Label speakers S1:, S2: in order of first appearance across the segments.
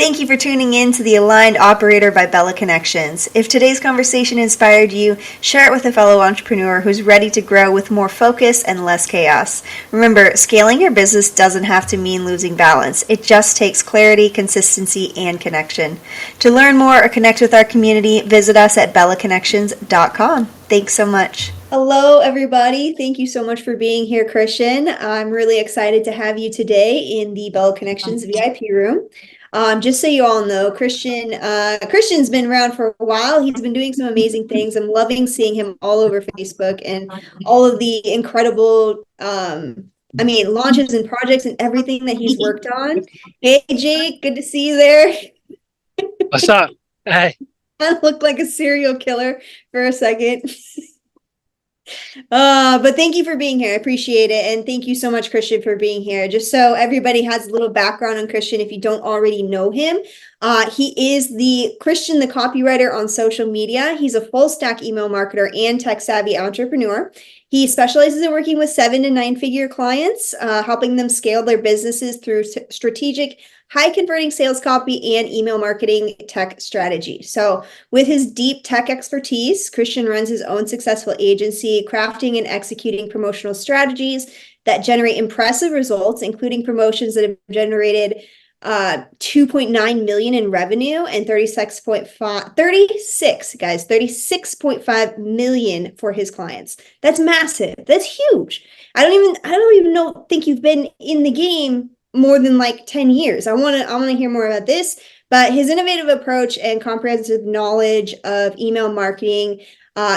S1: Thank you for tuning in to the Aligned Operator by Bellaconnections. If today's conversation inspired you, share it with a fellow entrepreneur who's ready to grow with more focus and less chaos. Remember, scaling your business doesn't have to mean losing balance. It just takes clarity, consistency, and connection. To learn more or connect with our community, visit us at bellaconnections.com. Thanks so much. Hello, everybody. Thank you so much for being here, Christian. I'm really excited to have you today in the Bellaconnections VIP room. Just so you all know, Christian's been around for a while. He's been doing some amazing things. I'm loving seeing him all over Facebook and all of the incredible, launches and projects and everything that he's worked on. Hey, Jake, good to see you there.
S2: What's up? Hey.
S1: I looked like a serial killer for a second. But thank you for being here. I appreciate it. And thank you so much, Christian, for being here. Just so everybody has a little background on Christian, if you don't already know him, he is the copywriter on social media. He's a full stack email marketer and tech savvy entrepreneur. He specializes in working with 7 to 9 figure clients, helping them scale their businesses through strategic, high converting sales copy and email marketing tech strategy. So with his deep tech expertise, Christian runs his own successful agency, crafting and executing promotional strategies that generate impressive results, including promotions that have generated 2.9 million in revenue and 36.5 million for his clients. That's massive. That's huge. I don't even think you've been in the game more than like 10 years. I want to hear more about this, but his innovative approach and comprehensive knowledge of email marketing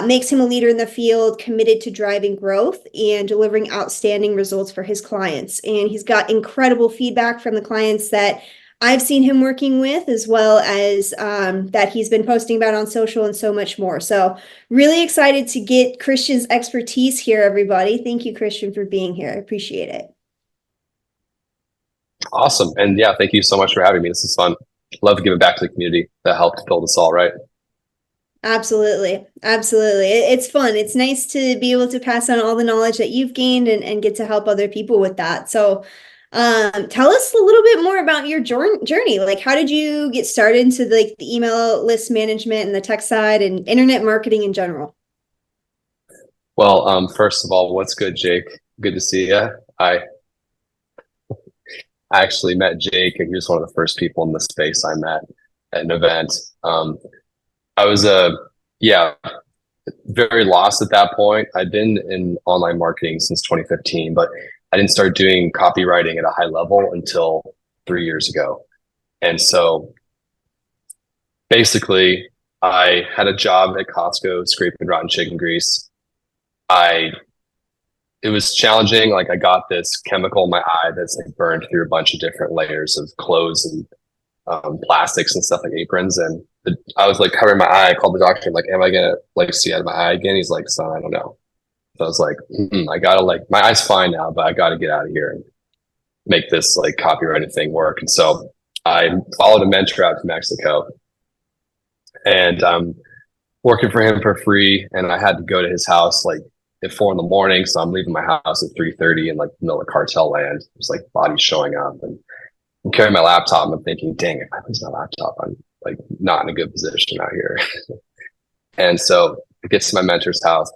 S1: makes him a leader in the field, committed to driving growth and delivering outstanding results for his clients. And he's got incredible feedback from the clients that I've seen him working with, as well as that he's been posting about on social and so much more. So really excited to get Christian's expertise here, everybody. Thank you, Christian, for being here. I appreciate it.
S3: Awesome. And yeah, thank you so much for having me. This is fun. Love giving back to the community that helped build us all, right?
S1: Absolutely. It's fun. It's nice to be able to pass on all the knowledge that you've gained and get to help other people with that. So tell us a little bit more about your journey. Like, how did you get started into the email list management and the tech side and internet marketing in general?
S3: Well, first of all, what's good, Jake? Good to see you. I actually met Jake, and he was one of the first people in the space I met at an event. I was very lost at that point. I'd been in online marketing since 2015, but I didn't start doing copywriting at a high level until 3 years ago. And so basically, I had a job at Costco scraping rotten chicken grease. It was challenging. Like, I got this chemical in my eye that's like burned through a bunch of different layers of clothes and plastics and stuff, like aprons. And I was like covering my eye. I called the doctor. I'm like, am I gonna like see out of my eye again? He's like, son, I don't know. So I was like, I gotta my eye's fine now, but I gotta get out of here and make this like copywriting thing work. And so I followed a mentor out to Mexico, and working for him for free. And I had to go to his house like at 4 a.m. So I'm leaving my house at 3:30 in like the middle of cartel land. There's like bodies showing up, and I'm carrying my laptop. And I'm thinking, dang, if I lose my laptop, I'm like not in a good position out here. And so it gets to my mentor's house,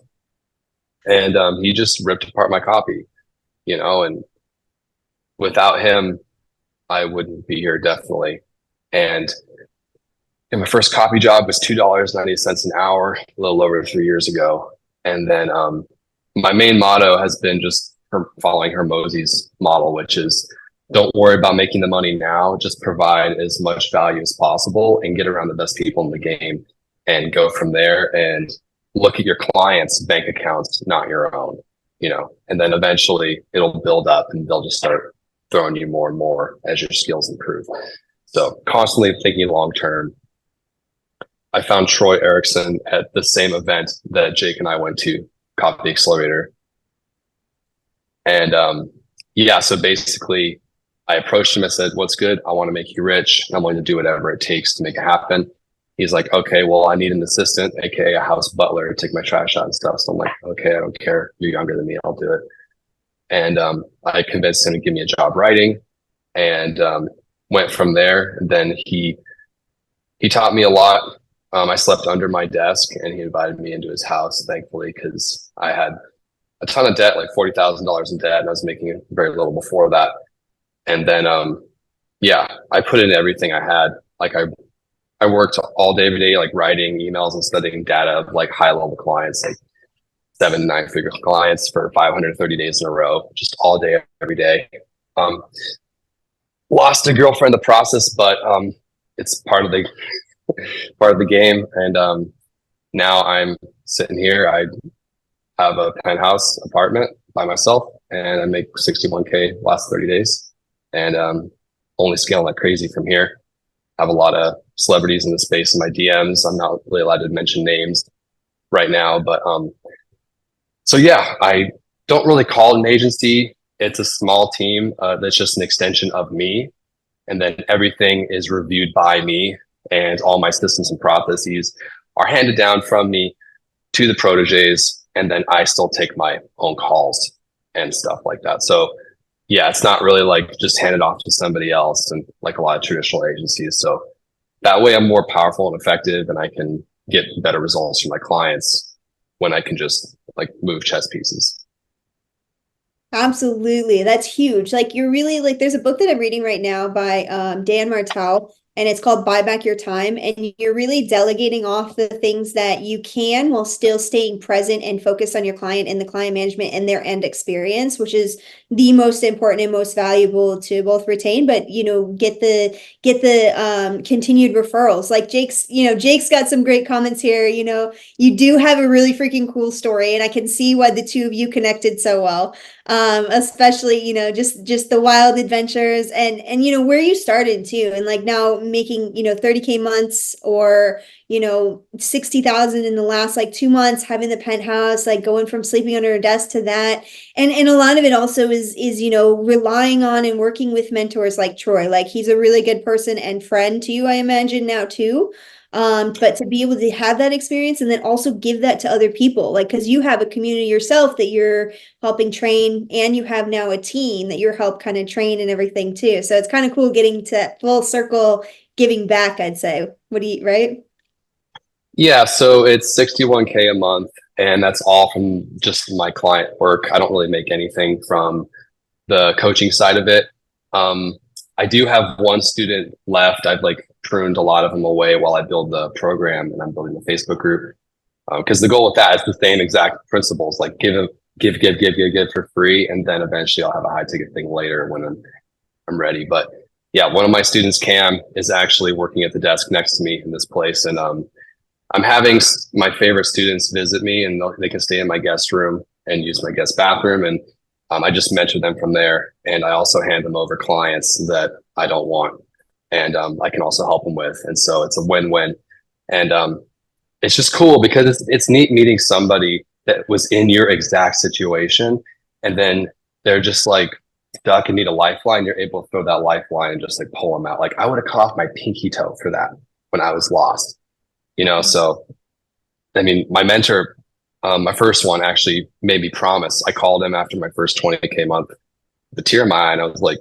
S3: and he just ripped apart my copy, and without him, I wouldn't be here, definitely. And my first copy job was $2.90 an hour, a little over 3 years ago. And then my main motto has been just following Hermosi's model, which is don't worry about making the money now, just provide as much value as possible and get around the best people in the game and go from there, and look at your clients' bank accounts, not your own, and then eventually it'll build up and they'll just start throwing you more and more as your skills improve. So constantly thinking long-term. I found Troy Erickson at the same event that Jake and I went to, Copy Accelerator. And so basically I approached him and said, what's good? I want to make you rich. I'm willing to do whatever it takes to make it happen. He's like, okay, well, I need an assistant, aka a house butler, to take my trash out and stuff. So I'm like, okay, I don't care. You're younger than me. I'll do it. And I convinced him to give me a job writing. And went from there. And then he taught me a lot. I slept under my desk, and he invited me into his house, thankfully, because I had a ton of debt, like $40,000 in debt, and I was making very little before that. And then, yeah, I put in everything I had. Like I worked all day every day, like writing emails and studying data of like high level clients, like 7, 9 figure clients for 530 days in a row, just all day, every day. Um, Lost a girlfriend in the process, but it's part of the game. And now I'm sitting here. I have a penthouse apartment by myself, and I make 61K last 30 days, and only scaling like crazy from here. I have a lot of celebrities in the space in my DMs. I'm not really allowed to mention names right now, but so yeah, I don't really call it an agency. It's a small team that's just an extension of me, and then everything is reviewed by me, and all my systems and processes are handed down from me to the proteges, and then I still take my own calls and stuff like that. So yeah, it's not really like just handed off to somebody else and like a lot of traditional agencies. So that way I'm more powerful and effective, and I can get better results from my clients when I can just like move chess pieces.
S1: Absolutely. That's huge. Like you're really like there's a book that I'm reading right now by Dan Martell, and it's called Buy Back Your Time. And you're really delegating off the things that you can while still staying present and focused on your client and the client management and their end experience, which is the most important and most valuable to both retain, but get the continued referrals. Like Jake's got some great comments here. You do have a really freaking cool story, and I can see why the two of you connected so well. Especially just the wild adventures and where you started too, and like now making 30K months, or 60,000 in the last like 2 months, having the penthouse, like going from sleeping under a desk to that. And a lot of it also is relying on and working with mentors like Troy. Like he's a really good person and friend to you, I imagine now too. But to be able to have that experience and then also give that to other people, like, because you have a community yourself that you're helping train, and you have now a team that you're help kind of train and everything too. So it's kind of cool getting to full circle giving back, I'd say. Right?
S3: Yeah, so it's 61K a month, and that's all from just my client work. I don't really make anything from the coaching side of it. I do have one student left. I've like pruned a lot of them away while I build the program, and I'm building the Facebook group. Because the goal with that is the same exact principles, like give for free, and then eventually I'll have a high ticket thing later when I'm ready. But yeah, one of my students, Cam, is actually working at the desk next to me in this place, and I'm having my favorite students visit me, and they can stay in my guest room and use my guest bathroom. And I just mentor them from there. And I also hand them over clients that I don't want. And I can also help them with. And so it's a win-win. And it's just cool because it's neat meeting somebody that was in your exact situation. And then they're just like stuck and need a lifeline. You're able to throw that lifeline and just like pull them out. Like I would have cut off my pinky toe for that when I was lost. So, I mean, my mentor, my first one actually made me promise. I called him after my first 20K month, the tear in my eye, and I was like,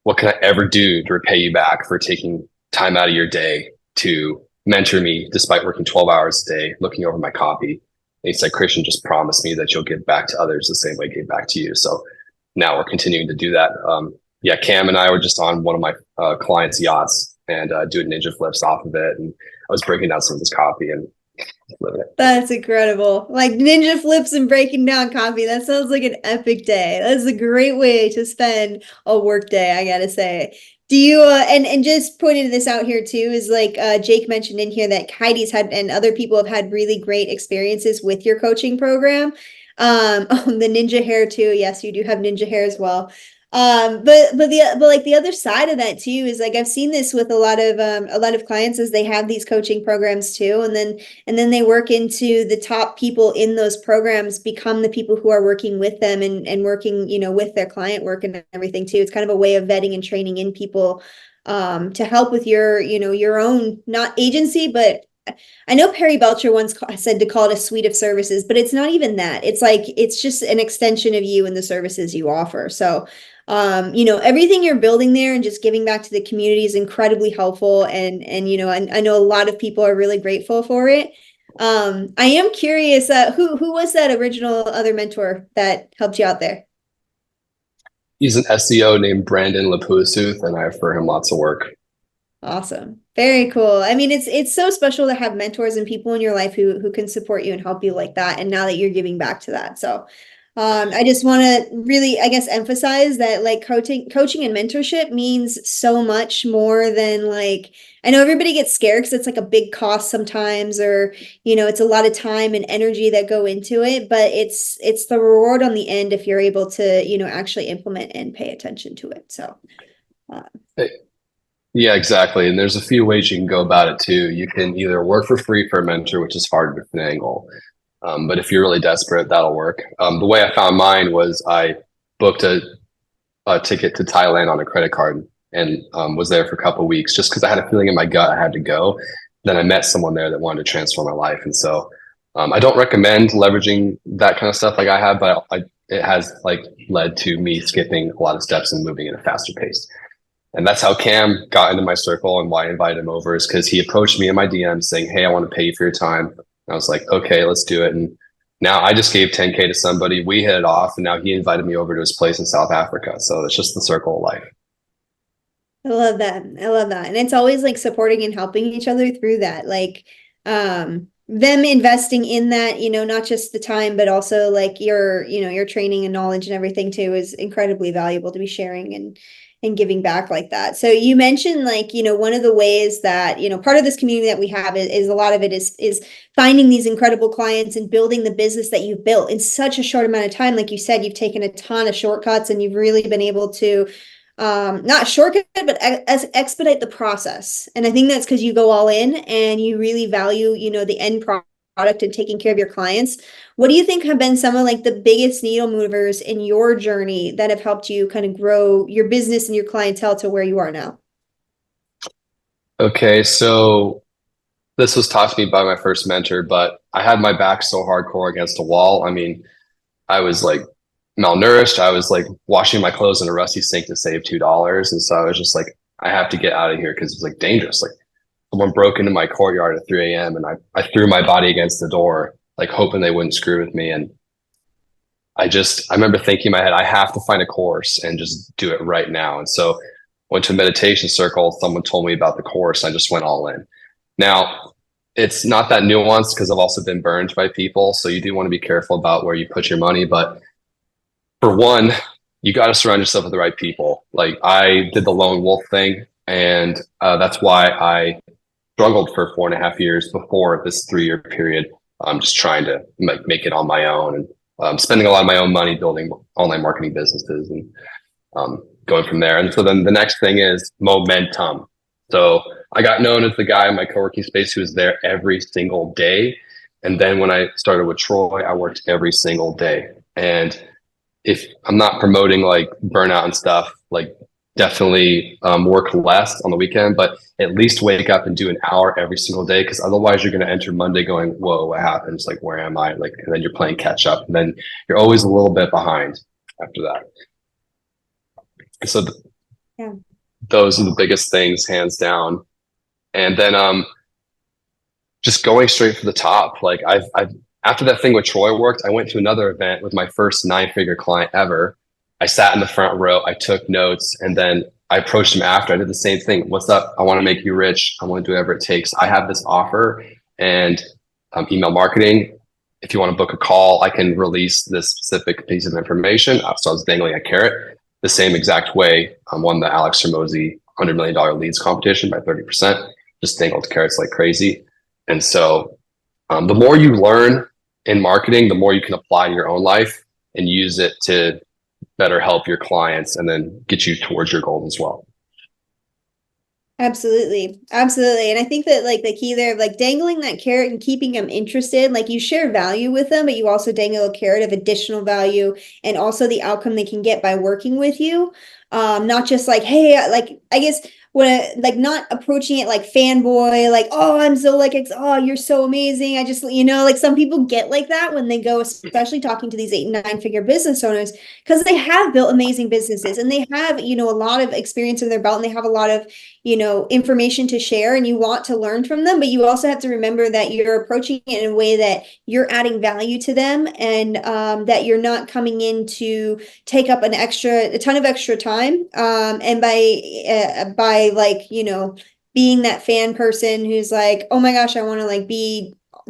S3: what can I ever do to repay you back for taking time out of your day to mentor me despite working 12 hours a day, looking over my copy? And he said, Christian, just promise me that you'll give back to others the same way I gave back to you. So now we're continuing to do that. Yeah, Cam and I were just on one of my clients' yachts and doing ninja flips off of it. And I was breaking down some of this copy and living it.
S1: That's incredible. Like ninja flips and breaking down coffee. That sounds like an epic day. That's a great way to spend a work day, I gotta say. Do you and just pointing this out here too is like Jake mentioned in here that Heidi's had and other people have had really great experiences with your coaching program. The ninja hair too. Yes, you do have ninja hair as well. But like the other side of that too is like I've seen this with a lot of clients as they have these coaching programs too, and then they work into the top people in those programs become the people who are working with them and working with their client work and everything too. It's kind of a way of vetting and training in people to help with your your own not agency but I know Perry Belcher once said to call it a suite of services, but it's not even that. It's like, it's just an extension of you and the services you offer. So, everything you're building there and just giving back to the community is incredibly helpful. And, I know a lot of people are really grateful for it. I am curious, who was that original other mentor that helped you out there?
S3: He's an SEO named Brandon Lapusuth, and I refer him lots of work.
S1: Awesome. Very cool. I mean, it's so special to have mentors and people in your life who can support you and help you like that. And now that you're giving back to that. So I just want to really, I guess, emphasize that like coaching and mentorship means so much more than like, I know everybody gets scared because it's like a big cost sometimes, or, it's a lot of time and energy that go into it, but it's the reward on the end if you're able to, actually implement and pay attention to it. So.
S3: Hey, yeah, exactly. And there's a few ways you can go about it too. You can either work for free for a mentor, which is hard to finagle. But if you're really desperate, that'll work. The way I found mine was I booked a ticket to Thailand on a credit card and was there for a couple of weeks just because I had a feeling in my gut I had to go. Then I met someone there that wanted to transform my life. And so I don't recommend leveraging that kind of stuff like I have, but it has like led to me skipping a lot of steps and moving at a faster pace. And that's how Cam got into my circle, and why I invited him over is because he approached me in my DM saying, "Hey, I want to pay you for your time." And I was like, "Okay, let's do it." And now I just gave 10K to somebody. We hit it off, and now he invited me over to his place in South Africa. So it's just the circle of life.
S1: I love that. I love that. And it's always like supporting and helping each other through that. Like them investing in that, not just the time, but also like your training and knowledge and everything too is incredibly valuable to be sharing and giving back like that. So you mentioned like, one of the ways that, part of this community that we have is a lot of it is finding these incredible clients and building the business that you've built in such a short amount of time. Like you said, you've taken a ton of shortcuts and you've really been able to not shortcut, but expedite the process. And I think that's because you go all in and you really value, the end product and taking care of your clients. What do you think have been some of like the biggest needle movers in your journey that have helped you kind of grow your business and your clientele to where you are now?
S3: Okay, so this was taught to me by my first mentor, but I had my back so hardcore against a wall. I mean, I was like malnourished. I was like washing my clothes in a rusty sink to save $2. And so I was just like, I have to get out of here because it's like dangerous. Like someone broke into my courtyard at 3 a.m. and I threw my body against the door, like hoping they wouldn't screw with me. And I remember thinking in my head, I have to find a course and just do it right now. And so went to a meditation circle. Someone told me about the course. I just went all in. Now, it's not that nuanced because I've also been burned by people. So you do want to be careful about where you put your money. But for one, you got to surround yourself with the right people. Like I did the lone wolf thing. And that's why I struggled for 4.5 years before this 3-year period. I'm just trying to make it on my own and spending a lot of my own money building online marketing businesses and going from there. And so then the next thing is momentum. So I got known as the guy in my co-working space who was there every single day. And then when I started with Troy, I worked every single day. And if I'm not promoting like burnout and stuff, like definitely work less on the weekend, but at least wake up and do an hour every single day. Cause otherwise you're going to enter Monday going, whoa, what happened? It's like, where am I? Like, and then you're playing catch up and then you're always a little bit behind after that. So
S1: Yeah.
S3: those are the biggest things, hands down. And then just going straight for the top. Like I've after that thing with Troy worked, I went to another event with my first 9-figure client ever. I sat in the front row, I took notes, and then I approached him after. I did the same thing. What's up? I want to make you rich. I want to do whatever it takes. I have this offer and email marketing. If you want to book a call, I can release this specific piece of information. So I was dangling a carrot the same exact way. I won the Alex Hormozy $100 million leads competition by 30%. Just dangled carrots like crazy. And so the more you learn in marketing, the more you can apply to your own life and use it to better help your clients and then get you towards your goals as well.
S1: Absolutely. Absolutely. And I think that like the key there of like dangling that carrot and keeping them interested, like you share value with them, but you also dangle a carrot of additional value and also the outcome they can get by working with you. Not just like, hey, like I guess like not approaching it like fanboy, like, oh, I'm so like, oh, you're so amazing. I just, like some people get like that when they go, especially talking to these 8 and 9 figure business owners, because they have built amazing businesses and they have, a lot of experience in their belt and they have a lot of, information to share and you want to learn from them, but you also have to remember that you're approaching it in a way that you're adding value to them and that you're not coming in to take up a ton of extra time. And by like, being that fan person who's like, oh my gosh, I want to like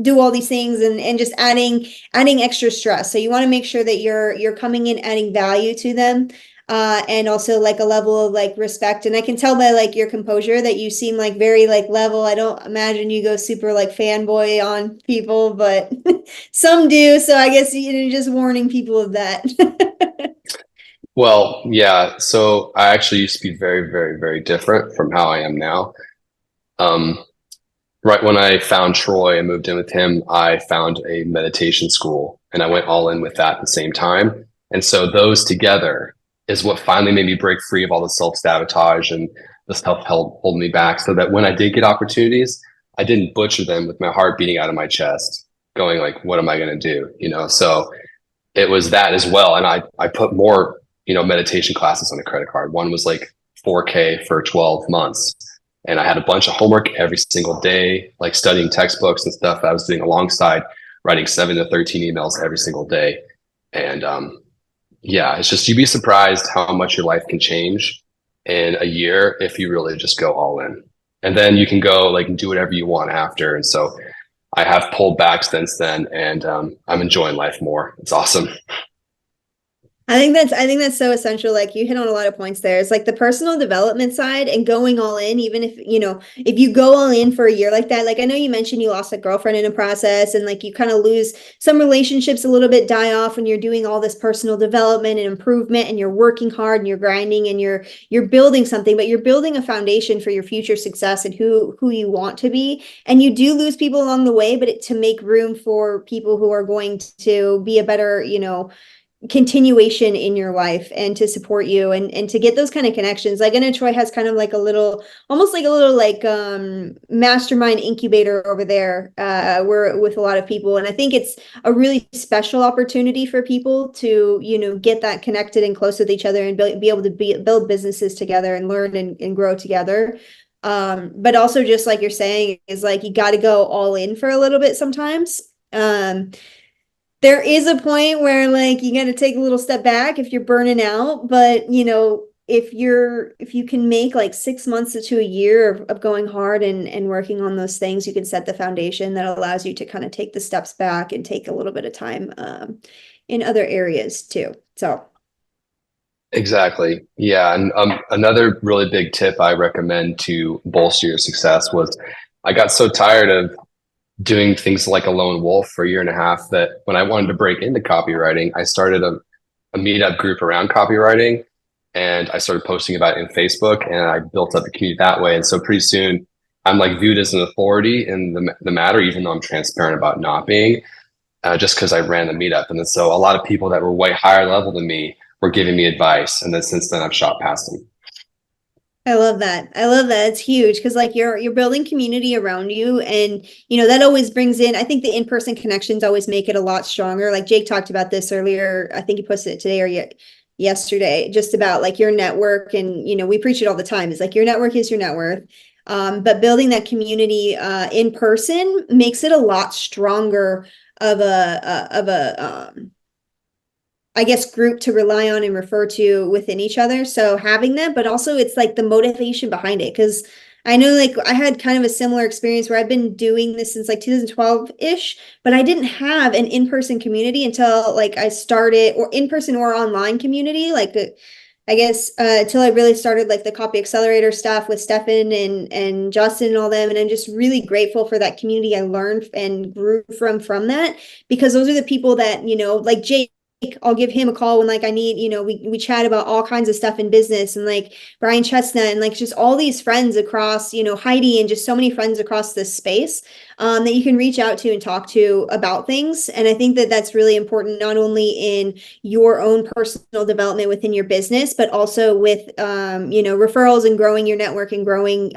S1: do all these things and just adding extra stress. So you want to make sure that you're coming in adding value to them. And also like a level of like respect. And I can tell by like your composure that you seem like very like level. I don't imagine you go super like fanboy on people, but some do. So I guess, just warning people of that.
S3: Well, yeah. So I actually used to be very, very, very different from how I am now. Um, right when I found Troy and moved in with him, I found a meditation school and I went all in with that at the same time. And so those together is what finally made me break free of all the self-sabotage and the stuff holding me back, so that when I did get opportunities, I didn't butcher them with my heart beating out of my chest, going like, what am I going to do? So it was that as well. And I put more, meditation classes on the credit card. One was like 4K for 12 months. And I had a bunch of homework every single day, like studying textbooks and stuff that I was doing alongside writing 7 to 13 emails every single day. And yeah, it's just, you'd be surprised how much your life can change in a year if you really just go all in. And then you can go like and do whatever you want after. And so I have pulled back since then, and I'm enjoying life more. It's awesome.
S1: I think that's so essential. Like you hit on a lot of points there. It's like the personal development side and going all in, even if, if you go all in for a year like that, like I know you mentioned you lost a girlfriend in a process and like you kind of lose some relationships a little bit, die off when you're doing all this personal development and improvement and you're working hard and you're grinding and you're building something, but you're building a foundation for your future success and who you want to be. And you do lose people along the way, but to make room for people who are going to be a better, continuation in your life and to support you and to get those kind of connections. Like I know Troy has kind of like almost like a little like mastermind incubator over there where with a lot of people. And I think it's a really special opportunity for people to, get that connected and close with each other and be able to build businesses together and learn and grow together. But also just like you're saying is like, you got to go all in for a little bit sometimes. There is a point where like you got to take a little step back if you're burning out, but if you can make like 6 months to a year of going hard and working on those things, you can set the foundation that allows you to kind of take the steps back and take a little bit of time in other areas too. So
S3: Exactly. Yeah. And another really big tip I recommend to bolster your success was, I got so tired of doing things like a lone wolf for a year and a half that when I wanted to break into copywriting, I started a meetup group around copywriting, and I started posting about it in Facebook, and I built up a community that way. And so pretty soon I'm like viewed as an authority in the matter, even though I'm transparent about not being, just because I ran the meetup. And then so a lot of people that were way higher level than me were giving me advice. And then since then I've shot past them.
S1: I love that. I love that. It's huge because like you're building community around you and that always brings in, I think the in-person connections always make it a lot stronger. Like Jake talked about this earlier. I think he posted it today or yesterday, just about like your network. And we preach it all the time. It's like your network is your net worth. But building that community in person makes it a lot stronger of a I guess group to rely on and refer to within each other. So having that, but also it's like the motivation behind it. Cause I know like I had kind of a similar experience where I've been doing this since like 2012-ish, but I didn't have an in-person community until like I started, or in-person or online community. Like I guess until I really started like the Copy Accelerator stuff with Stefan and Justin and all them. And I'm just really grateful for that community I learned and grew from that, because those are the people that, like Jake I'll give him a call when like I need, we chat about all kinds of stuff in business, and like Brian Chestnut and like just all these friends across, Heidi, and just so many friends across this space that you can reach out to and talk to about things. And I think that that's really important, not only in your own personal development within your business, but also with, referrals and growing your network and growing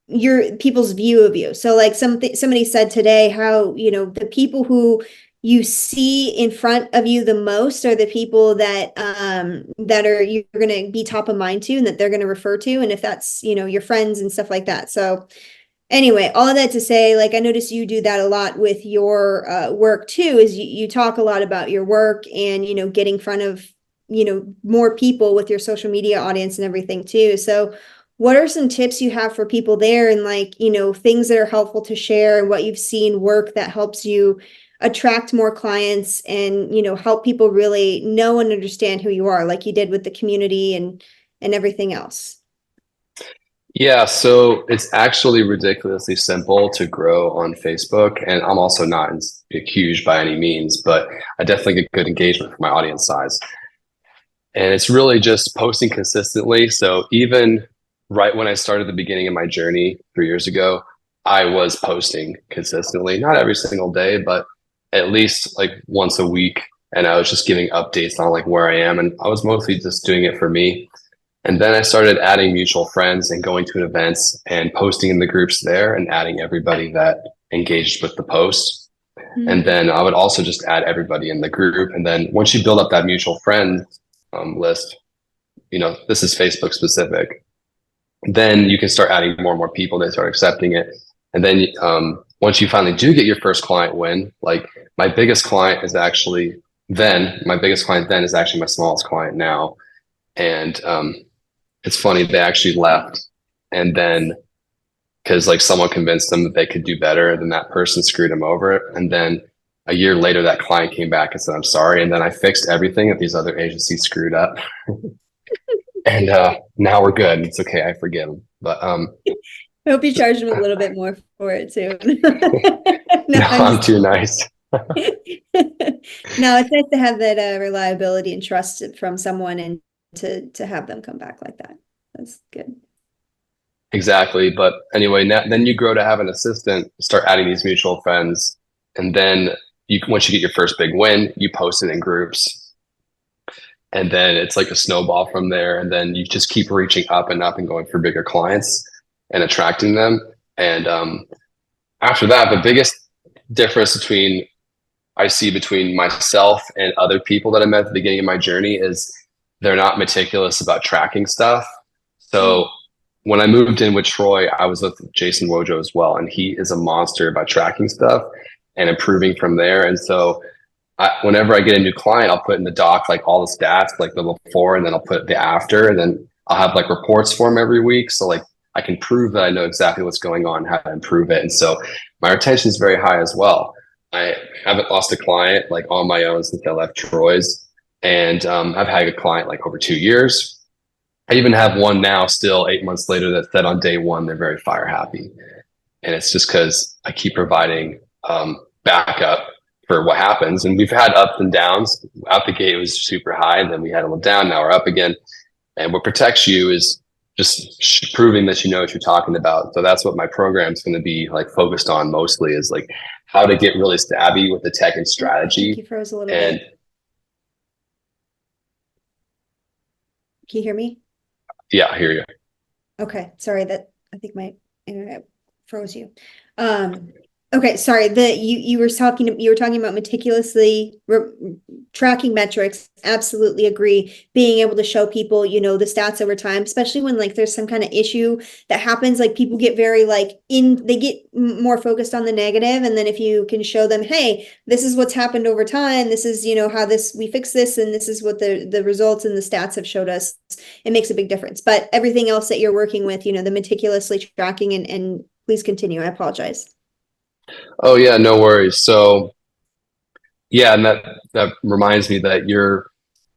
S1: your people's view of you. So like somebody said today how, the people who you see in front of you the most are the people that you're going to be top of mind to and that they're going to refer to. And if that's, your friends and stuff like that. So anyway, all of that to say, like, I notice you do that a lot with your work too, is you talk a lot about your work and, getting in front of, more people with your social media audience and everything too. So what are some tips you have for people there, and like, things that are helpful to share, and what you've seen work that helps you attract more clients and, help people really know and understand who you are, like you did with the community and everything else?
S3: Yeah, so it's actually ridiculously simple to grow on Facebook. And I'm also not huge by any means, but I definitely get good engagement from my audience size. And it's really just posting consistently. So even right when I started the beginning of my journey 3 years ago, I was posting consistently, not every single day, but at least like once a week. And I was just giving updates on like where I am. And I was mostly just doing it for me. And then I started adding mutual friends and going to events and posting in the groups there and adding everybody that engaged with the post. Mm-hmm. And then I would also just add everybody in the group. And then once you build up that mutual friend list, this is Facebook specific, then you can start adding more and more people. They start accepting it. And then once you finally do get your first client win, like my biggest client then is actually my smallest client now. And it's funny, they actually left. And then because like someone convinced them that they could do better, then that person screwed them over. And then a year later, that client came back and said, I'm sorry. And then I fixed everything that these other agencies screwed up. And now we're good. It's okay. I forgive them. But I
S1: hope you charge them a little bit more for it too.
S3: No, I'm too nice.
S1: No, it's nice to have that reliability and trust from someone, and to have them come back like that. That's good.
S3: Exactly. But anyway, then you grow to have an assistant, start adding these mutual friends. And then once you get your first big win, you post it in groups. And then it's like a snowball from there. And then you just keep reaching up and up and going for bigger clients and attracting them. And after that, the biggest difference I see between myself and other people that I met at the beginning of my journey is they're not meticulous about tracking stuff. So when I moved in with Troy, I was with Jason Wojo as well. And he is a monster about tracking stuff and improving from there. And so whenever I get a new client, I'll put in the doc like all the stats, like the before, and then I'll put the after, and then I'll have like reports for him every week. So like I can prove that I know exactly what's going on, how to improve it. And so my retention is very high as well. I haven't lost a client like on my own since I left Troy's. And I've had a client like over 2 years. I even have one now still 8 months later that said on day one, they're very fire happy. And it's just because I keep providing backup for what happens. And we've had ups and downs. Out the gate, it was super high, and then we had a little down. Now we're up again. And what protects you is just proving that you know what you're talking about. So that's what my program is going to be like focused on mostly, is like how to get really savvy with the tech and strategy.
S1: You froze a little bit. Can you hear me?
S3: Yeah, I hear you.
S1: Okay, sorry, that I think my internet froze you. Okay, sorry. You were talking about meticulously tracking metrics. Absolutely agree. Being able to show people, the stats over time, especially when like there's some kind of issue that happens, like people get very they get more focused on the negative. And then if you can show them, hey, this is what's happened over time. This is, how we fix this, and this is what the results and the stats have showed us. It makes a big difference. But everything else that you're working with, the meticulously tracking, and please continue. I apologize.
S3: Oh yeah, no worries. So yeah, and that reminds me that you're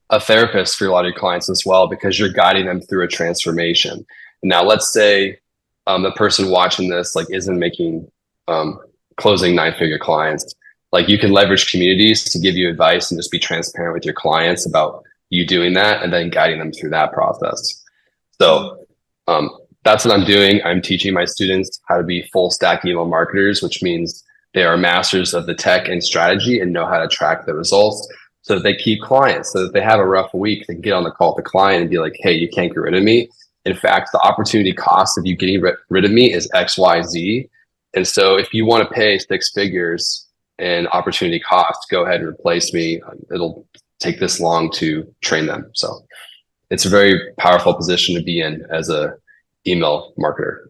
S3: a therapist for a lot of your clients as well, because you're guiding them through a transformation. Now, let's say the person watching this like isn't making closing 9-figure clients. like you can leverage communities to give you advice and just be transparent with your clients about you doing that and then guiding them through that process. So that's what I'm doing. I'm teaching my students how to be full stack email marketers, which means they are masters of the tech and strategy and know how to track the results so that they keep clients. So that they have a rough week, they can get on the call with the client and be like, hey, you can't get rid of me. In fact, the opportunity cost of you getting rid of me is XYZ. And so if you want to pay 6 figures in opportunity cost, go ahead and replace me. It'll take this long to train them. So it's a very powerful position to be in as a email marketer.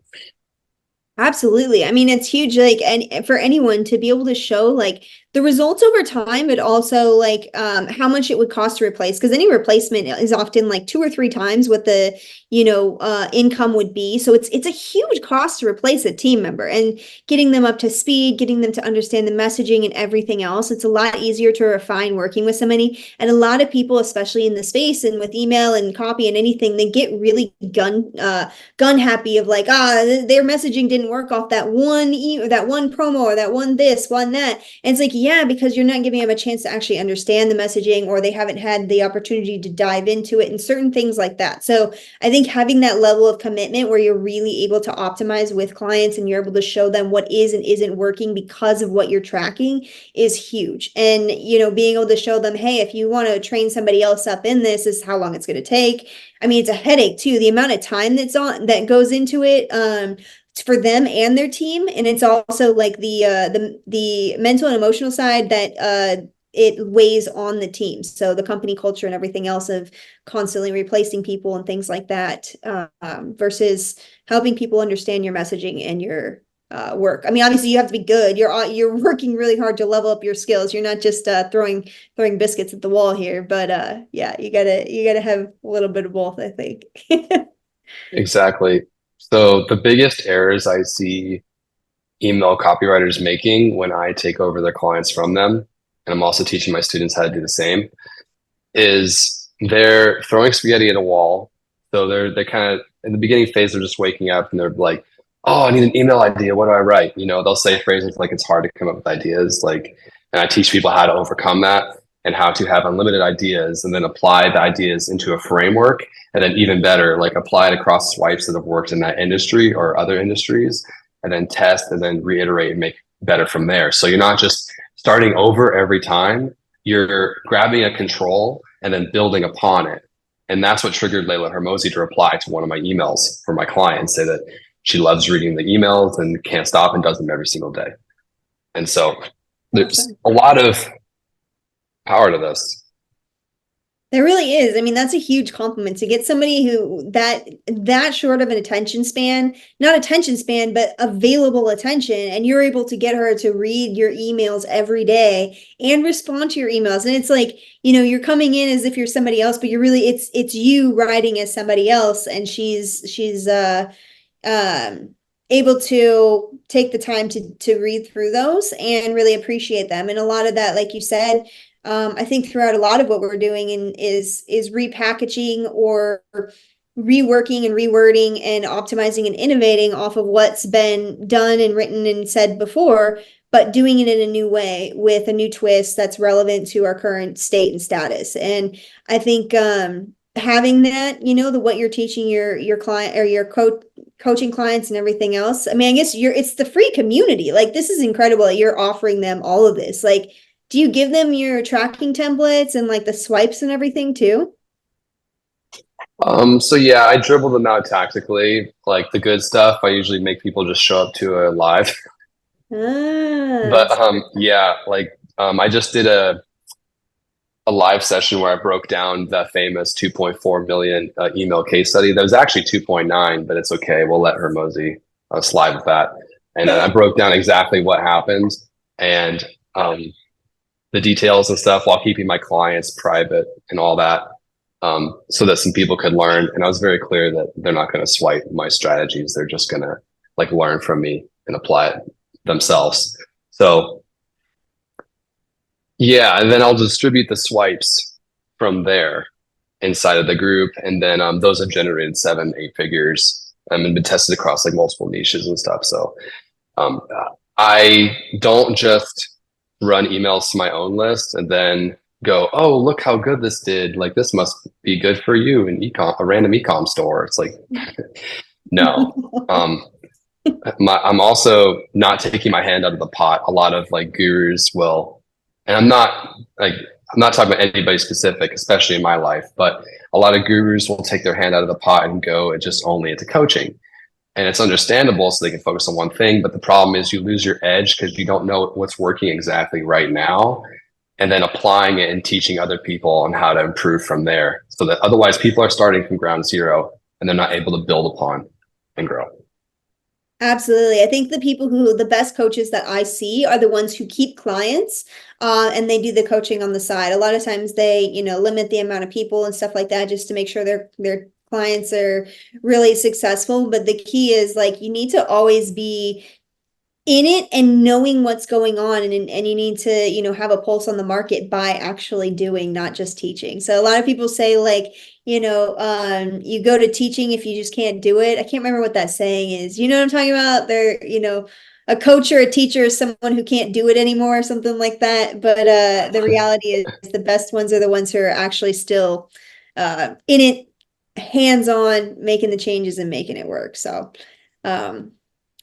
S1: Absolutely. I mean, it's huge, like, and for anyone to be able to show like the results over time, but also like how much it would cost to replace, because any replacement is often like 2 or 3 times what the income would be. So it's a huge cost to replace a team member, and getting them up to speed, getting them to understand the messaging and everything else. It's a lot easier to refine working with somebody. And a lot of people, especially in the space and with email and copy and anything, they get really gun happy of like, their messaging didn't work off that one that one promo or that one this, one that. And it's like, yeah, because you're not giving them a chance to actually understand the messaging, or they haven't had the opportunity to dive into it and certain things like that. So I think having that level of commitment where you're really able to optimize with clients and you're able to show them what is and isn't working because of what you're tracking is huge. And, being able to show them, hey, if you want to train somebody else up in this is how long it's going to take. I mean, it's a headache too. The amount of time that goes into it, for them and their team, and it's also like the mental and emotional side that it weighs on the team. So the company culture and everything else of constantly replacing people and things like that, versus helping people understand your messaging and your work. I mean, obviously you have to be good. You're working really hard to level up your skills. You're not just throwing biscuits at the wall here, but yeah, you gotta have a little bit of both, I think.
S3: Exactly. So the biggest errors I see email copywriters making when I take over their clients from them, and I'm also teaching my students how to do the same, is they're throwing spaghetti at a wall. So they're kind of in the beginning phase, they're just waking up and they're like, oh, I need an email idea. What do I write? They'll say phrases like it's hard to come up with ideas. And I teach people how to overcome that and how to have unlimited ideas and then apply the ideas into a framework. And then even better, like apply it across swipes that have worked in that industry or other industries, and then test and then reiterate and make better from there. So you're not just starting over every time, you're grabbing a control and then building upon it. And that's what triggered Layla Hermosi to reply to one of my emails for my clients, say that she loves reading the emails and can't stop and does them every single day. And so there's a lot of power to this.
S1: There really is. I mean, that's a huge compliment to get somebody who that short of an attention span, not attention span, but available attention. And you're able to get her to read your emails every day and respond to your emails. And it's like, you're coming in as if you're somebody else, but you're really, it's you writing as somebody else. And she's able to take the time to read through those and really appreciate them. And a lot of that, like you said, I think throughout a lot of what we're doing is repackaging or reworking and rewording and optimizing and innovating off of what's been done and written and said before, but doing it in a new way with a new twist that's relevant to our current state and status. And I think having that, what you're teaching your client or your coaching clients and everything else. I mean, I guess it's the free community. Like, this is incredible that you're offering them all of this. Like, do you give them your tracking templates and like the swipes and everything too?
S3: So yeah, I dribble them out tactically. Like the good stuff, I usually make people just show up to a live. But yeah, I just did a live session where I broke down the famous 2.4 million email case study. That was actually 2.9, but it's okay. We'll let Hermosi slide with that. And I broke down exactly what happened and the details and stuff while keeping my clients private and all that, so that some people could learn. And I was very clear that they're not going to swipe my strategies. They're just going to learn from me and apply it themselves. So yeah, and then I'll distribute the swipes from there inside of the group. And then those have generated 7-8 figures and been tested across multiple niches and stuff. So I don't just run emails to my own list and then go, oh, look how good this did. Like this must be good for you in a random ecom store. It's like, no. I'm also not taking my hand out of the pot. A lot of like gurus will, and I'm not talking about anybody specific, especially in my life, but a lot of gurus will take their hand out of the pot and go just only into coaching. And it's understandable so they can focus on one thing. But the problem is you lose your edge because you don't know what's working exactly right now. And then applying it and teaching other people on how to improve from there. So that otherwise people are starting from ground zero and they're not able to build upon and grow.
S1: Absolutely. I think the best coaches that I see are the ones who keep clients, and they do the coaching on the side. A lot of times they, limit the amount of people and stuff like that just to make sure their clients are really successful. But the key is like, you need to always be in it and knowing what's going on, and you need to have a pulse on the market by actually doing, not just teaching. So a lot of people say like, you go to teaching if you just can't do it. I can't remember what that saying is. You know what I'm talking about? They're, a coach or a teacher is someone who can't do it anymore or something like that. But the reality is the best ones are the ones who are actually still in it, hands-on, making the changes and making it work. So I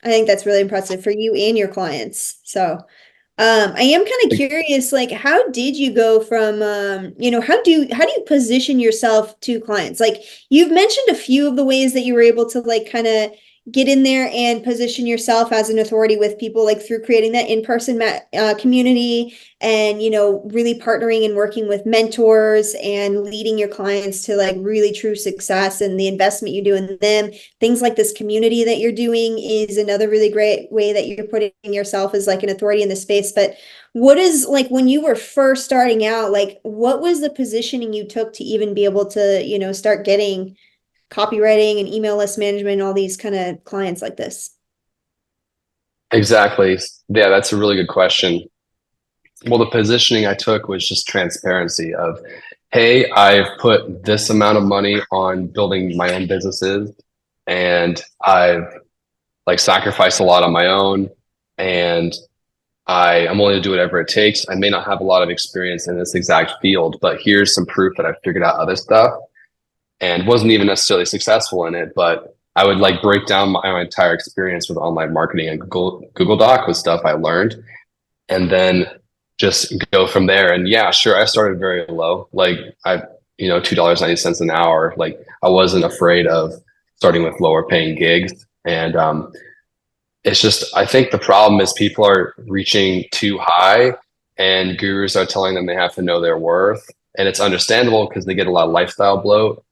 S1: think that's really impressive for you and your clients. So I am kind of curious, like, how did you go from, how do you position yourself to clients? Like, you've mentioned a few of the ways that you were able to like kind of get in there and position yourself as an authority with people, like through creating that in-person community and, really partnering and working with mentors and leading your clients to like really true success, and the investment you do in them. Things like this community that you're doing is another really great way that you're putting yourself as like an authority in the space. But what is like, when you were first starting out, like what was the positioning you took to even be able to, start getting copywriting and email list management, all these kind of clients like this?
S3: Exactly. Yeah, that's a really good question. Well, the positioning I took was just transparency of, hey, I've put this amount of money on building my own businesses and I've like sacrificed a lot on my own, and I'm willing to do whatever it takes. I may not have a lot of experience in this exact field, but here's some proof that I've figured out other stuff and wasn't even necessarily successful in it. But I would like break down my entire experience with online marketing and Google Doc with stuff I learned, and then just go from there. And yeah, sure, I started very low, like $2.90 an hour. Like I wasn't afraid of starting with lower paying gigs. And it's just, I think the problem is people are reaching too high and gurus are telling them they have to know their worth. And it's understandable because they get a lot of lifestyle bloat,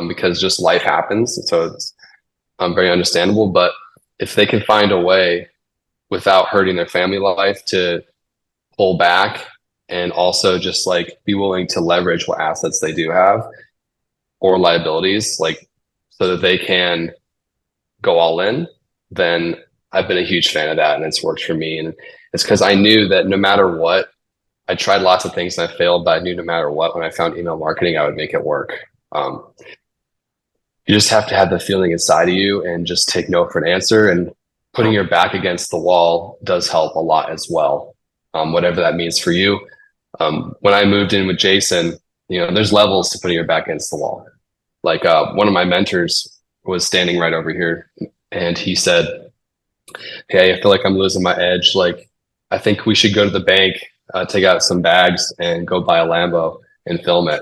S3: because just life happens. So it's very understandable. But if they can find a way without hurting their family life to pull back and also just like be willing to leverage what assets they do have or liabilities, like so that they can go all in, then I've been a huge fan of that and it's worked for me. And it's because I knew that no matter what, I tried lots of things and I failed, but I knew no matter what, when I found email marketing, I would make it work. You just have to have the feeling inside of you and just take no for an answer, and putting your back against the wall does help a lot as well. Whatever that means for you. When I moved in with Jason, there's levels to putting your back against the wall. Like one of my mentors was standing right over here and he said, hey, I feel like I'm losing my edge. Like, I think we should go to the bank, take out some bags and go buy a Lambo and film it.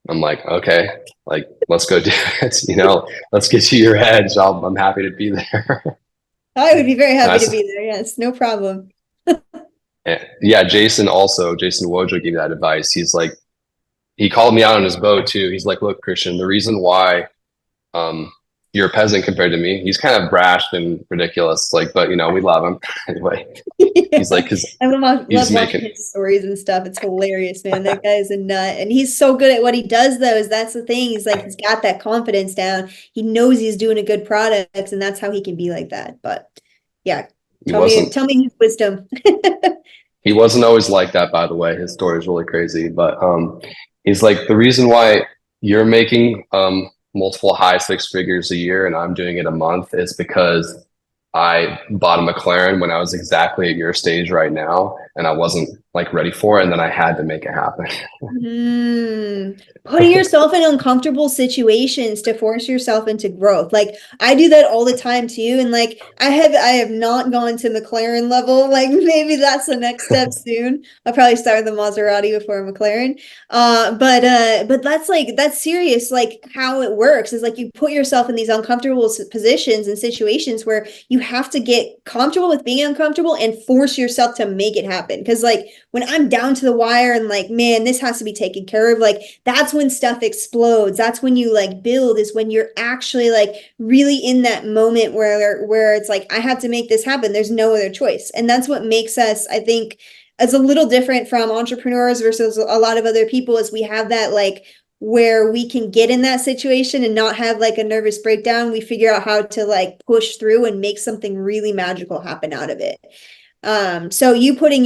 S3: I'm like, okay, like, let's go do it. Let's get you your edge. I'm happy to be there.
S1: I would be very happy to be there. Yes, no problem.
S3: Yeah, Jason Wojcik gave me that advice. He's like, he called me out on his boat too. He's like, look, Christian, the reason why you're a peasant compared to me, he's kind of brash and ridiculous, like, but we love him anyway. He's like, because
S1: I love watching his stories and stuff. It's hilarious, man. That guy is a nut, and he's so good at what he does, though. That's the thing. He's like, he's got that confidence down. He knows he's doing a good product, and that's how he can be like that. But yeah, tell me his wisdom.
S3: He wasn't always like that, by the way. His story is really crazy, but he's like, the reason why you're making multiple high six figures a year and I'm doing it a month is because I bought a McLaren when I was exactly at your stage right now, and I wasn't like ready for it, and then I had to make it happen.
S1: Putting yourself in uncomfortable situations to force yourself into growth. Like I do that all the time too. And like I have not gone to McLaren level. Like maybe that's the next step soon. I'll probably start with the Maserati before a McLaren. But that's serious. Like how it works is like you put yourself in these uncomfortable positions and situations where you have to get comfortable with being uncomfortable and force yourself to make it happen. Because like when I'm down to the wire and like, man, this has to be taken care of, like that's when stuff explodes. That's when you like build, is when you're actually like really in that moment where it's like, I have to make this happen. There's no other choice. And that's what makes us, I think, as a little different from entrepreneurs versus a lot of other people, is we have that like where we can get in that situation and not have like a nervous breakdown. We figure out how to like push through and make something really magical happen out of it. So him putting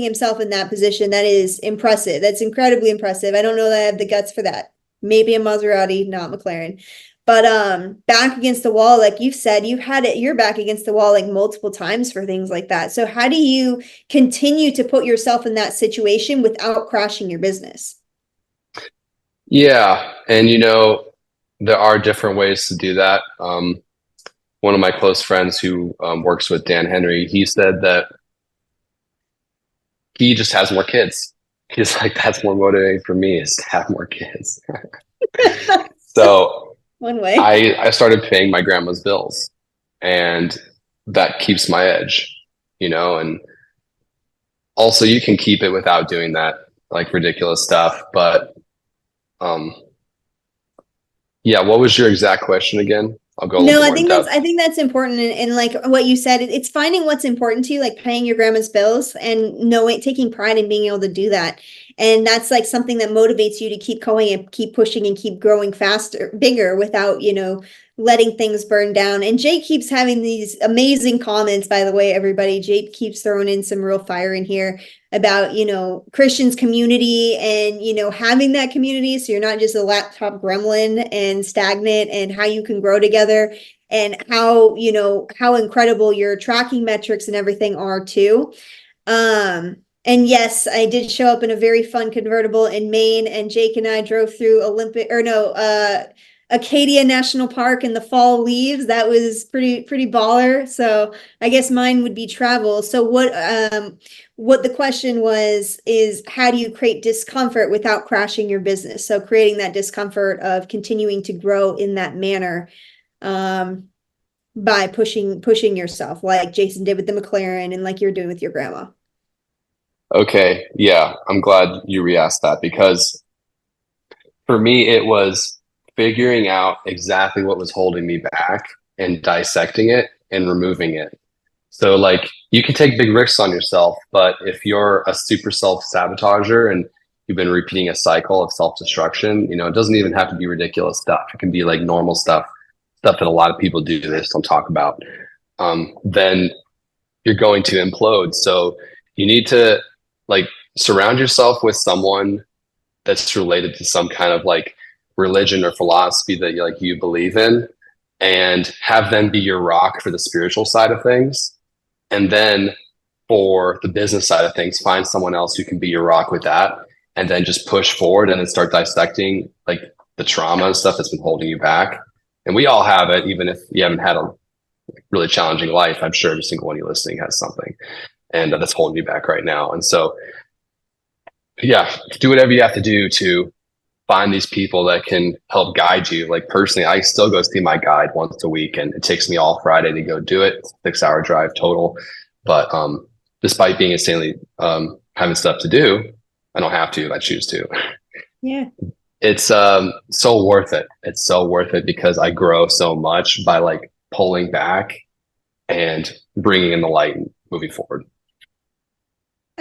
S1: himself in that position, that is impressive. That's incredibly impressive. I don't know that I have the guts for that. Maybe a Maserati, not McLaren. But back against the wall, like you've said, you're back against the wall like multiple times for things like that. So how do you continue to put yourself in that situation without crashing your business?
S3: Yeah, and there are different ways to do that. One of my close friends who works with Dan Henry, he said that he just has more kids. He's like, that's more motivating for me, is to have more kids. So
S1: One way.
S3: I started paying my grandma's bills, and that keeps my edge, and also you can keep it without doing that like ridiculous stuff. But yeah, what was your exact question again? I'll go a little
S1: No,
S3: more in depth.
S1: I think that's important. And like what you said, it's finding what's important to you, like paying your grandma's bills and knowing, taking pride in being able to do that. And that's like something that motivates you to keep going and keep pushing and keep growing faster, bigger, without, letting things burn down. And Jake keeps having these amazing comments, by the way, everybody. Jake keeps throwing in some real fire in here about, Christian's community and, having that community. So you're not just a laptop gremlin and stagnant, and how you can grow together, and how incredible your tracking metrics and everything are too. And yes, I did show up in a very fun convertible in Maine, and Jake and I drove through Acadia National Park in the fall leaves. That was pretty baller. So I guess mine would be travel. So what the question was is, how do you create discomfort without crashing your business? So creating that discomfort of continuing to grow in that manner, by pushing yourself, like Jason did with the McLaren and like you're doing with your grandma.
S3: Okay, yeah, I'm glad you re-asked that, because for me it was figuring out exactly what was holding me back and dissecting it and removing it. So like you can take big risks on yourself, but if you're a super self-sabotager and you've been repeating a cycle of self-destruction, it doesn't even have to be ridiculous stuff. It can be like normal stuff that a lot of people do, they just don't talk about. Then you're going to implode. So you need to like surround yourself with someone that's related to some kind of like religion or philosophy that you believe in, and have them be your rock for the spiritual side of things. And then for the business side of things, find someone else who can be your rock with that, and then just push forward and then start dissecting like the trauma and stuff that's been holding you back. And we all have it, even if you haven't had a really challenging life. I'm sure every single one of you listening has something, and that's holding you back right now. And so, yeah, do whatever you have to do to find these people that can help guide you. Like personally, I still go see my guide once a week, and it takes me all Friday to go do it. 6-hour drive total. But despite being insanely having stuff to do, I don't have to if I choose to.
S1: Yeah.
S3: It's so worth it. It's so worth it because I grow so much by like pulling back and bringing in the light and moving forward.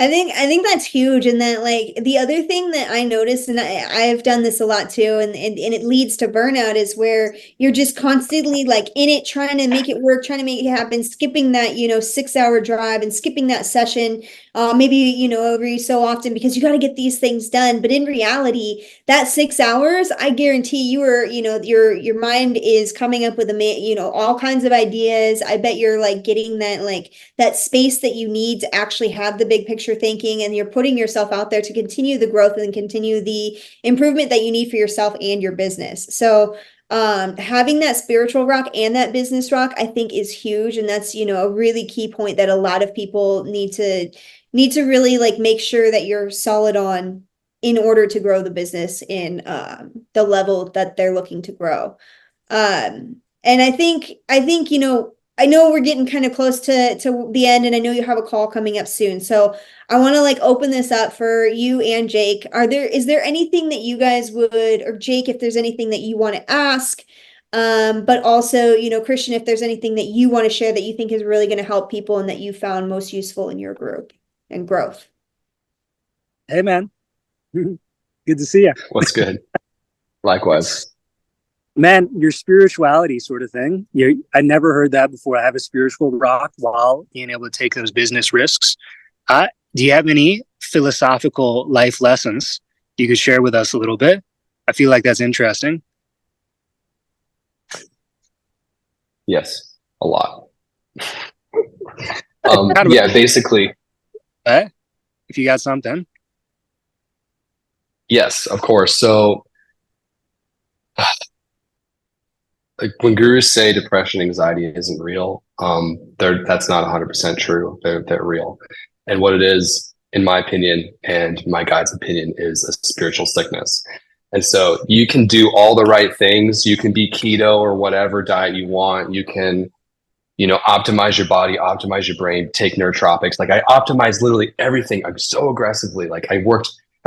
S1: I think that's huge. And that like the other thing that I noticed, and I've done this a lot too, and it leads to burnout is where you're just constantly like in it, trying to make it work, trying to make it happen, skipping that, 6 hour drive and skipping that session, maybe, every so often because you got to get these things done. But in reality, that 6 hours, I guarantee you are, your mind is coming up with all kinds of ideas. I bet you're like getting that space that you need to actually have the big picture thinking, and you're putting yourself out there to continue the growth and continue the improvement that you need for yourself and your business. So having that spiritual rock and that business rock, I think, is huge. And that's, a really key point that a lot of people need to really like make sure that you're solid on in order to grow the business in the level that they're looking to grow. And I think, I know we're getting kind of close to the end, and I know you have a call coming up soon. So I want to like open this up for you and Jake. Is there anything that you guys would, or Jake, if there's anything that you want to ask, but also, Christian, if there's anything that you want to share that you think is really going to help people and that you found most useful in your group and growth.
S4: Hey, man. Good to see you.
S3: What's good? Likewise.
S4: Man, your spirituality sort of thing. I never heard that before. I have a spiritual rock while being able to take those business risks. Do you have any philosophical life lessons you could share with us a little bit? I feel like that's interesting.
S3: Yes, a lot. Yeah, basically.
S4: If you got something.
S3: Yes, of course. So like when gurus say depression, anxiety isn't real, that's not 100% true. They're real. And what it is, in my opinion, and my guide's opinion, is a spiritual sickness. And so you can do all the right things. You can be keto or whatever diet you want. You can, optimize your body, optimize your brain, take neurotropics. Like I optimized literally everything. I'm so aggressively. Like I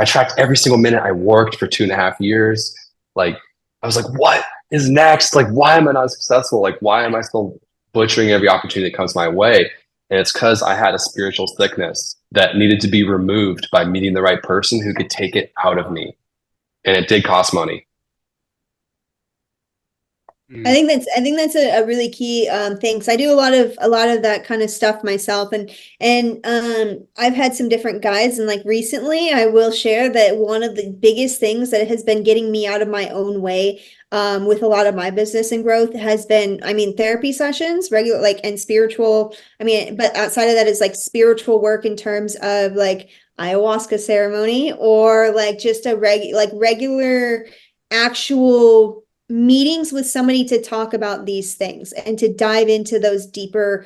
S3: tracked every single minute I worked for 2.5 years. Like I was like, what is next? Like, why am I not successful? Like, why am I still butchering every opportunity that comes my way? And it's because I had a spiritual sickness that needed to be removed by meeting the right person who could take it out of me. And it did cost money.
S1: I think that's a really key thing. So I do a lot of that kind of stuff myself, and I've had some different guides, and like recently I will share that one of the biggest things that has been getting me out of my own way with a lot of my business and growth has been, therapy sessions, regular, like, and spiritual. But outside of that is like spiritual work in terms of like ayahuasca ceremony, or like just a regular actual meetings with somebody to talk about these things and to dive into those deeper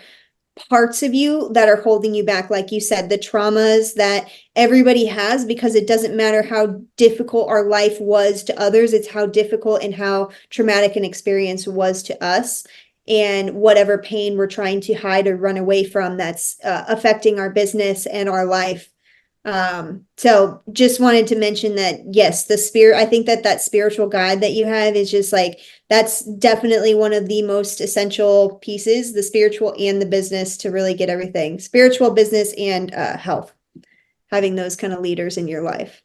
S1: parts of you that are holding you back. Like you said, the traumas that everybody has, because it doesn't matter how difficult our life was to others. It's how difficult and how traumatic an experience was to us, and whatever pain we're trying to hide or run away from that's affecting our business and our life. So just wanted to mention that, yes, I think that spiritual guide that you have is just like, that's definitely one of the most essential pieces, the spiritual and the business, to really get everything, spiritual, business, and health, having those kind of leaders in your life.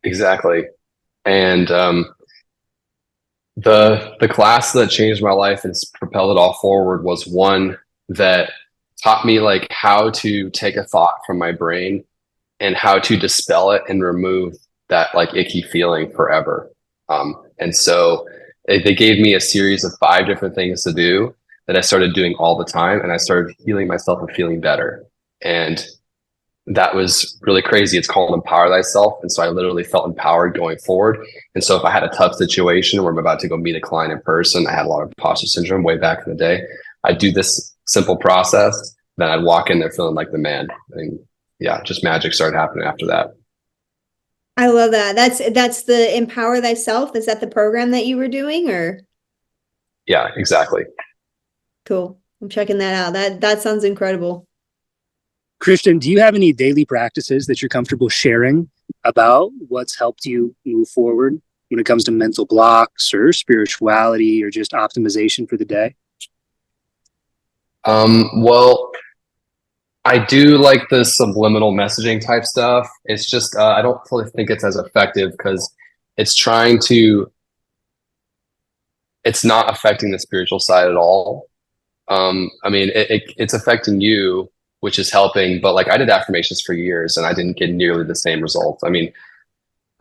S3: Exactly. And the class that changed my life and propelled it all forward was one that taught me like how to take a thought from my brain and how to dispel it and remove that like icky feeling forever. And so they gave me a series of 5 different things to do that I started doing all the time, and I started healing myself and feeling better. And that was really crazy. It's called Empower Thyself. And so I literally felt empowered going forward. And so if I had a tough situation where I'm about to go meet a client in person, I had a lot of imposter syndrome way back in the day, I'd do this simple process, then I'd walk in there feeling like the man. And yeah, just magic started happening after that.
S1: I love that. That's the Empower Thyself. Is that the program that you were doing, or?
S3: Yeah, exactly.
S1: Cool. I'm checking that out. That sounds incredible.
S4: Christian, do you have any daily practices that you're comfortable sharing about what's helped you move forward when it comes to mental blocks or spirituality or just optimization for the day?
S3: Well, I do like the subliminal messaging type stuff. It's just I don't really think it's as effective because it's trying to. It's not affecting the spiritual side at all. I mean, it's affecting you, which is helping. But like I did affirmations for years, and I didn't get nearly the same results. I mean,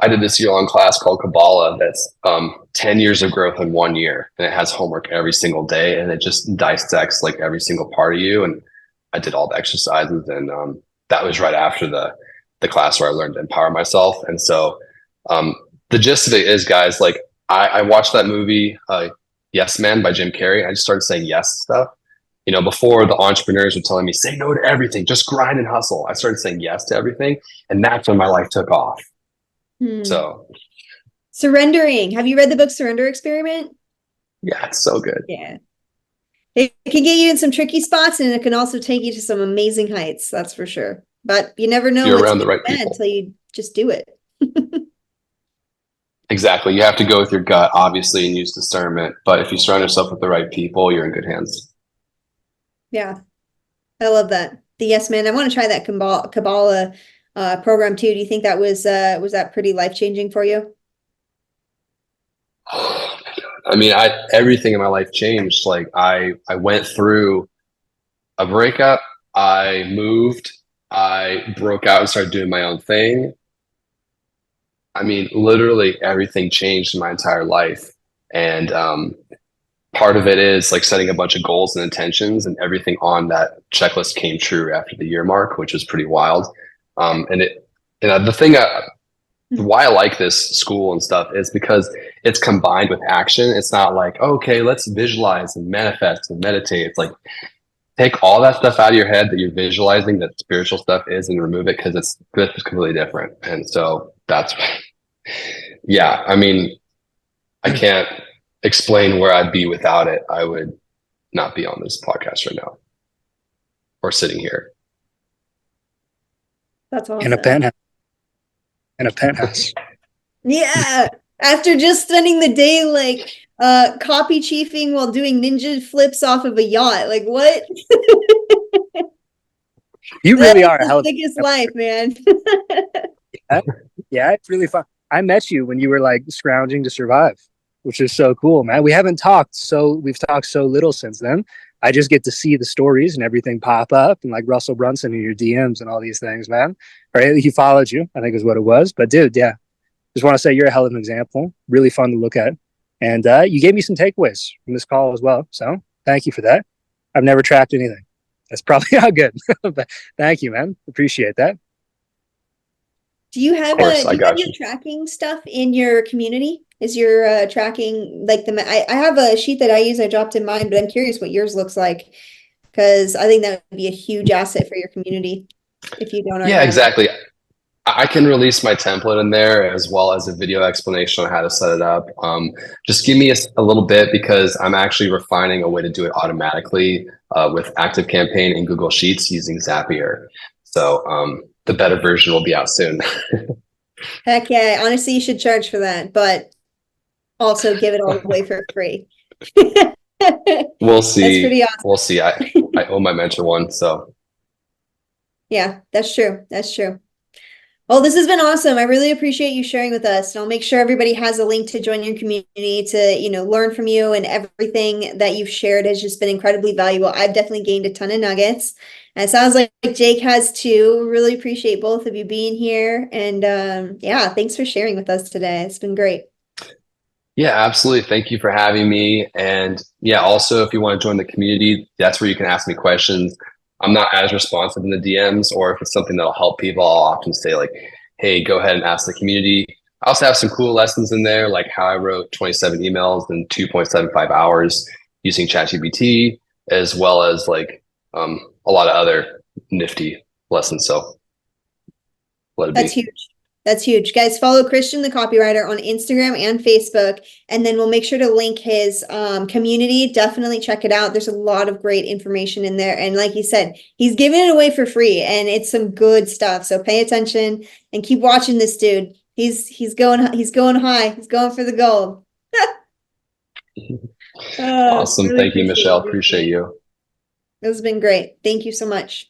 S3: I did this year-long class called Kabbalah that's 10 years of growth in 1 year. And it has homework every single day. And it just dissects like every single part of you. And I did all the exercises. And that was right after the class where I learned to empower myself. And so the gist of it is, guys, like I watched that movie, Yes Man by Jim Carrey. I just started saying yes stuff. You know, before the entrepreneurs were telling me, say no to everything, just grind and hustle. I started saying yes to everything. And that's when my life took off. So
S1: surrendering. Have you read the book Surrender Experiment?
S3: yeah, it's so good.
S1: Yeah. It can get you in some tricky spots, and it can also take you to some amazing heights. That's for sure. But you never know
S3: You're around the right people
S1: until you just do it.
S3: Exactly. You have to go with your gut, obviously, and use discernment. But if you surround yourself with the right people, you're in good hands.
S1: Yeah. I love that. The Yes Man. I want to try that Kabbalah program too. Do you think that was that pretty life-changing for you?
S3: I mean, everything in my life changed. Like I went through a breakup, I moved, I broke out and started doing my own thing. I mean, literally everything changed in my entire life. And part of it is like setting a bunch of goals and intentions, and everything on that checklist came true after the year mark, which was pretty wild. The thing why I like this school and stuff is because it's combined with action. It's not like, okay, let's visualize and manifest and meditate. It's like, take all that stuff out of your head that you're visualizing that spiritual stuff is and remove it, because it's completely different. And so that's, yeah, I mean, I can't explain where I'd be without it. I would not be on this podcast right now or sitting here.
S1: That's awesome.
S4: In a penthouse.
S1: Yeah. After just spending the day like copy chiefing while doing ninja flips off of a yacht. Like what?
S4: You really are a hell of
S1: the biggest life, man.
S4: Yeah, it's really fun. I met you when you were like scrounging to survive, which is so cool, man. We've talked so little since then. I just get to see the stories and everything pop up, and like Russell Brunson in your DMs and all these things, man. Right? He followed you, I think is what it was. But dude, yeah, just want to say you're a hell of an example. Really fun to look at. And you gave me some takeaways from this call as well. So thank you for that. I've never tracked anything. That's probably not good. But thank you, man. Appreciate that.
S1: Do you have your tracking stuff in your community? Is your tracking like I have a sheet that I use. I dropped in mine, but I'm curious what yours looks like, because I think that would be a huge asset for your community if you don't.
S3: Yeah, exactly. I can release my template in there as well as a video explanation on how to set it up. Just give me a little bit, because I'm actually refining a way to do it automatically with ActiveCampaign and Google Sheets using Zapier. So the better version will be out soon.
S1: Heck yeah. Honestly, you should charge for that, but also give it all away for free.
S3: We'll see.
S1: That's pretty awesome.
S3: We'll see. I owe my mentor one, so.
S1: Yeah, that's true. That's true. Well, this has been awesome. I really appreciate you sharing with us. And I'll make sure everybody has a link to join your community to, learn from you, and everything that you've shared has just been incredibly valuable. I've definitely gained a ton of nuggets. And it sounds like Jake has too. Really appreciate both of you being here. And yeah, thanks for sharing with us today. It's been great.
S3: Yeah, absolutely. Thank you for having me. And yeah, also, if you want to join the community, that's where you can ask me questions. I'm not as responsive in the DMs, or if it's something that'll help people, I'll often say like, hey, go ahead and ask the community. I also have some cool lessons in there, like how I wrote 27 emails in 2.75 hours using ChatGPT, as well as like a lot of other nifty lessons. So let it be.
S1: That's huge. That's huge. Guys, follow Christian the Copywriter on Instagram and Facebook, and then we'll make sure to link his community. Definitely check it out. There's a lot of great information in there. And like you said, he's giving it away for free, and it's some good stuff. So pay attention and keep watching this dude. He's going high. He's going for the gold.
S3: Awesome.
S1: Really
S3: Thank you, Michelle. Appreciate you.
S1: This has been great. Thank you so much.